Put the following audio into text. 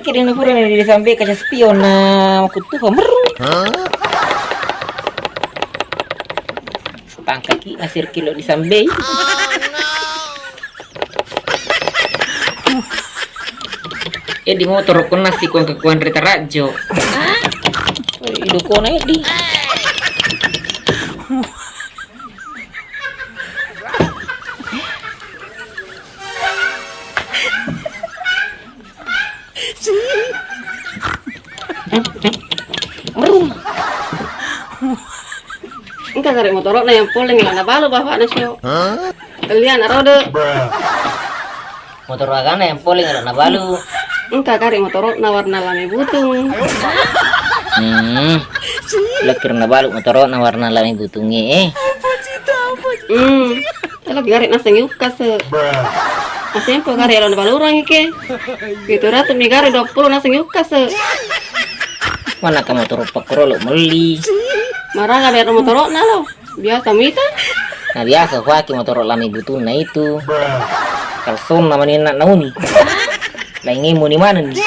kirim na pura na sampai kaca spion na aku tuh meru. Pangkaki nasir kilo di sampai. Di motor ko nasi kuang kekuan reta rajo. Hidup ko na di. Engkau cari motor na yang poling na balo bapak na siyo. Kalian arode. Motor agana yang poling na balu. Engkau cari motor na warna lami butung. Lekir na balu motor na warna lami butungnya Kalau garik nasa yukas. Asempo gari alon balurang ike. Gitu ratu mi gari 20 nasa yukas. Mana ka motor pakrolo meli. Marah gak bayar motor na lo. Biasa mita. Nah biasa waki motor lami butun na itu. Kalsom namanya nak nauni. Lainnya mau di mana nih?